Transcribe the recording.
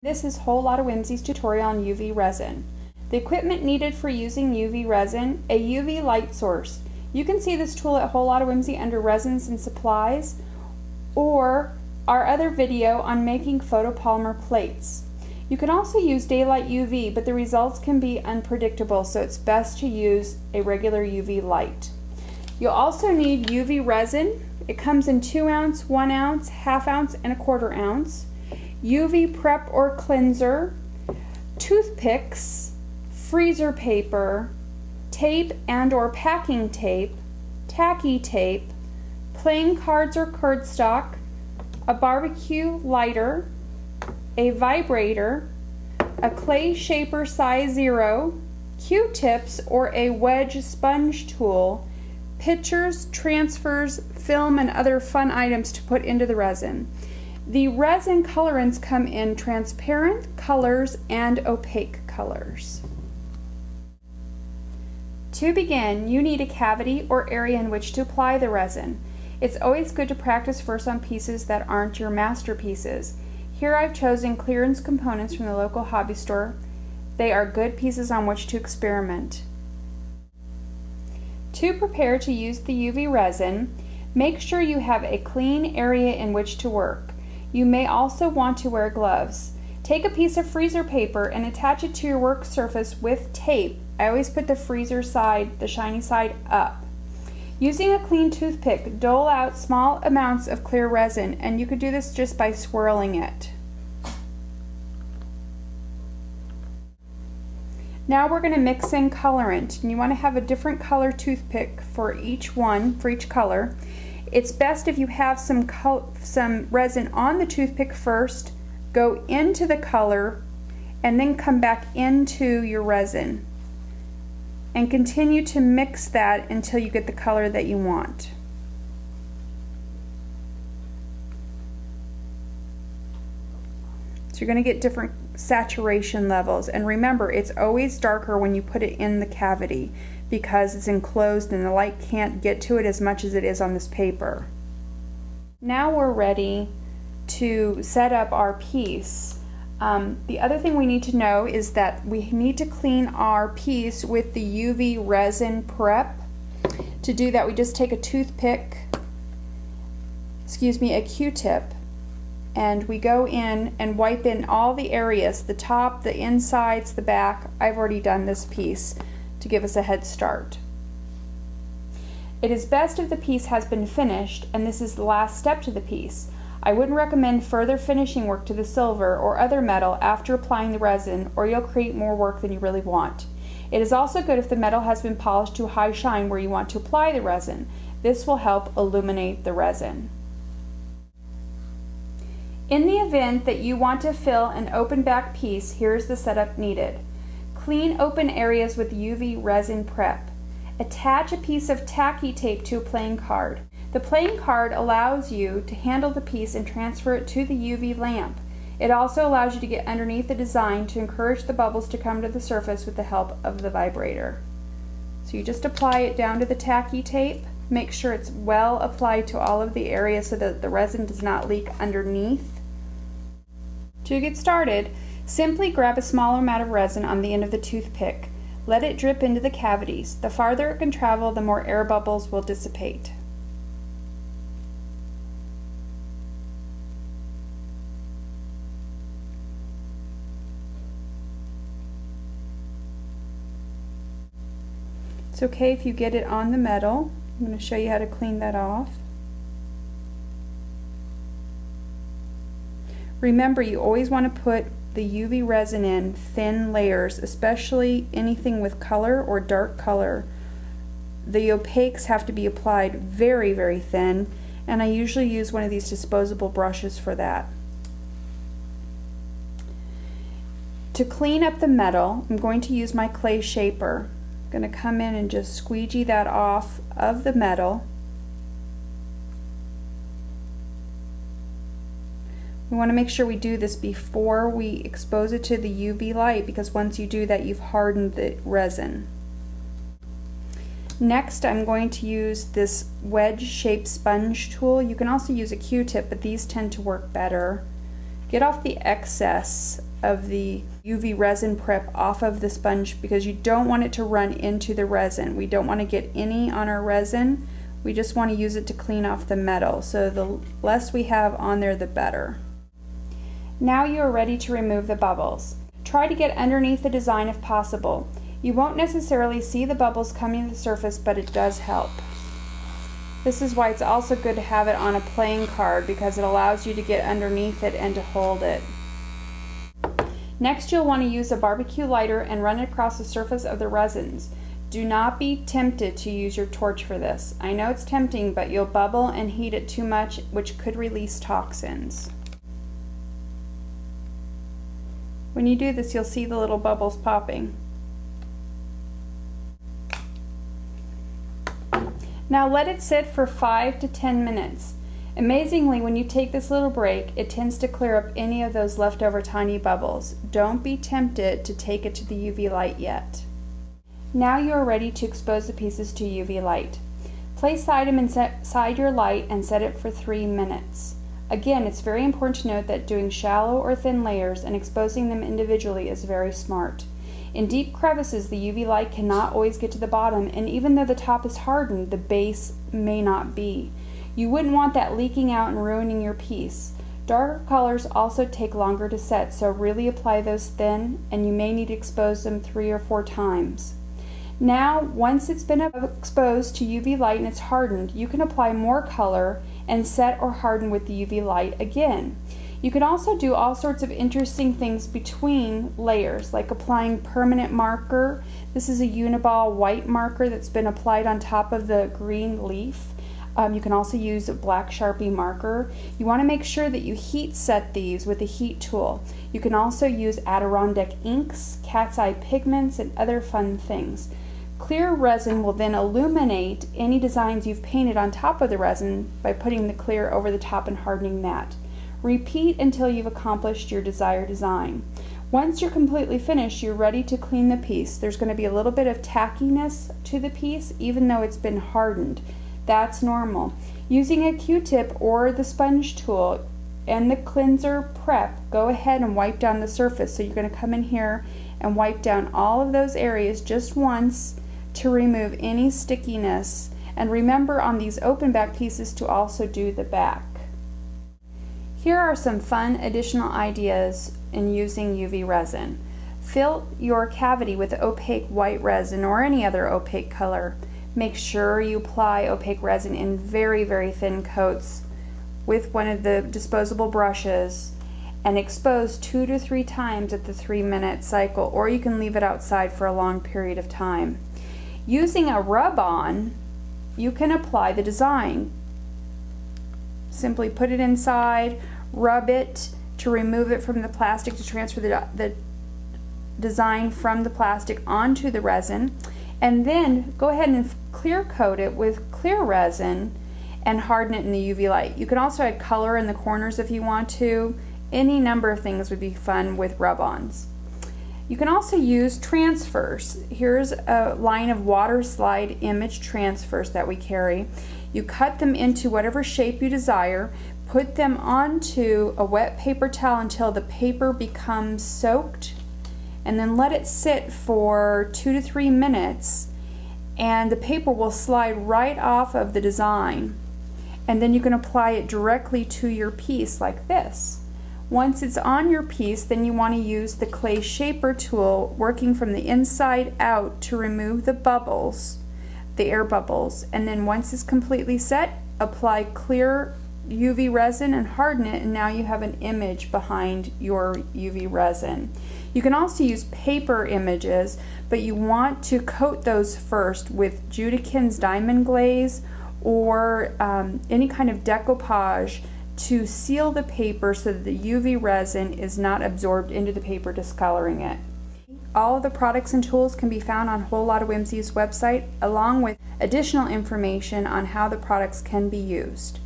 This is Lotta Whimsy's tutorial on UV resin. The equipment needed for using UV resin: a UV light source. You can see this tool at Lotta Whimsy under Resins and Supplies, or our other video on making photopolymer plates. You can also use daylight UV, but the results can be unpredictable, so it's best to use a regular UV light. You'll also need UV resin. It comes in 2 ounce, 1 ounce, ½ ounce, and 1/4 ounce. UV prep or cleanser, toothpicks, freezer paper, tape and or packing tape, tacky tape, playing cards or cardstock, a barbecue lighter, a vibrator, a clay shaper size 0, Q-tips or a wedge sponge tool, pitchers, transfers, film, and other fun items to put into the resin. The resin colorants come in transparent colors and opaque colors. To begin, you need a cavity or area in which to apply the resin. It's always good to practice first on pieces that aren't your masterpieces. Here I've chosen clearance components from the local hobby store. They are good pieces on which to experiment. To prepare to use the UV resin, make sure you have a clean area in which to work. You may also want to wear gloves. Take a piece of freezer paper and attach it to your work surface with tape. I always put the freezer side, the shiny side, up. Using a clean toothpick, dole out small amounts of clear resin, and you could do this just by swirling it. Now we're going to mix in colorant, and you want to have a different color toothpick for each one, for each color. It's best if you have some resin on the toothpick first, go into the color, and then come back into your resin. And continue to mix that until you get the color that you want. So you're going to get different saturation levels, and remember, it's always darker when you put it in the cavity because it's enclosed and the light can't get to it as much as it is on this paper. Now we're ready to set up our piece. The other thing we need to know is that we need to clean our piece with the UV resin prep. To do that, we just take a toothpick, a Q-tip, and we go in and wipe in all the areas, the top, the insides, the back. I've already done this piece to give us a head start. It is best if the piece has been finished, and this is the last step to the piece. I wouldn't recommend further finishing work to the silver or other metal after applying the resin, or you'll create more work than you really want. It is also good if the metal has been polished to a high shine where you want to apply the resin. This will help illuminate the resin. In the event that you want to fill an open back piece, here's the setup needed. Clean open areas with UV resin prep. Attach a piece of tacky tape to a playing card. The playing card allows you to handle the piece and transfer it to the UV lamp. It also allows you to get underneath the design to encourage the bubbles to come to the surface with the help of the vibrator. So you just apply it down to the tacky tape. Make sure it's well applied to all of the areas so that the resin does not leak underneath. To get started, simply grab a small amount of resin on the end of the toothpick. Let it drip into the cavities. The farther it can travel, the more air bubbles will dissipate. It's okay if you get it on the metal. I'm going to show you how to clean that off. Remember, you always want to put the UV resin in thin layers, especially anything with color or dark color. The opaques have to be applied very, very thin, and I usually use one of these disposable brushes for that. To clean up the metal, I'm going to use my clay shaper. I'm going to come in and just squeegee that off of the metal. We want to make sure we do this before we expose it to the UV light, because once you do that, you've hardened the resin. Next, I'm going to use this wedge-shaped sponge tool. You can also use a Q-tip, but these tend to work better. Get off the excess of the UV resin prep off of the sponge because you don't want it to run into the resin. We don't want to get any on our resin. We just want to use it to clean off the metal. So the less we have on there, the better. Now you are ready to remove the bubbles. Try to get underneath the design if possible. You won't necessarily see the bubbles coming to the surface, but it does help. This is why it's also good to have it on a playing card because it allows you to get underneath it and to hold it. Next, you'll want to use a barbecue lighter and run it across the surface of the resins. Do not be tempted to use your torch for this. I know it's tempting, but you'll bubble and heat it too much, which could release toxins. When you do this, you'll see the little bubbles popping. Now let it sit for 5 to 10 minutes. Amazingly, when you take this little break, it tends to clear up any of those leftover tiny bubbles. Don't be tempted to take it to the UV light yet. Now you are ready to expose the pieces to UV light. Place the item inside your light and set it for 3 minutes. Again, it's very important to note that doing shallow or thin layers and exposing them individually is very smart. In deep crevices, the UV light cannot always get to the bottom, and even though the top is hardened, the base may not be. You wouldn't want that leaking out and ruining your piece. Darker colors also take longer to set, so really apply those thin, and you may need to expose them 3 or 4 times. Now, once it's been exposed to UV light and it's hardened, you can apply more color and set or harden with the UV light again. You can also do all sorts of interesting things between layers, like applying permanent marker. This is a Uniball white marker that's been applied on top of the green leaf. You can also use a black Sharpie marker. You want to make sure that you heat set these with a heat tool. You can also use Adirondack inks, cat's eye pigments, and other fun things. Clear resin will then illuminate any designs you've painted on top of the resin by putting the clear over the top and hardening that. Repeat until you've accomplished your desired design. Once you're completely finished, you're ready to clean the piece. There's going to be a little bit of tackiness to the piece even though it's been hardened. That's normal. Using a Q-tip or the sponge tool and the cleanser prep, go ahead and wipe down the surface. So you're going to come in here and wipe down all of those areas just once to remove any stickiness. And remember on these open back pieces to also do the back. Here are some fun additional ideas in using UV resin. Fill your cavity with opaque white resin or any other opaque color. Make sure you apply opaque resin in very, very thin coats with one of the disposable brushes and expose 2 to 3 times at the 3-minute cycle, or you can leave it outside for a long period of time. Using a rub-on, you can apply the design. Simply put it inside, rub it to remove it from the plastic to transfer the design from the plastic onto the resin, and then go ahead and clear coat it with clear resin and harden it in the UV light. You can also add color in the corners if you want to. Any number of things would be fun with rub-ons. You can also use transfers. Here's a line of water slide image transfers that we carry. You cut them into whatever shape you desire, put them onto a wet paper towel until the paper becomes soaked, and then let it sit for 2 to 3 minutes, and the paper will slide right off of the design. And then you can apply it directly to your piece like this. Once it's on your piece, then you want to use the clay shaper tool, working from the inside out to remove the bubbles, the air bubbles. And then once it's completely set, apply clear UV resin and harden it, and now you have an image behind your UV resin. You can also use paper images, but you want to coat those first with Judikins diamond glaze or any kind of decoupage to seal the paper so that the UV resin is not absorbed into the paper, discoloring it. All of the products and tools can be found on Whole Lotta Whimsy's website, along with additional information on how the products can be used.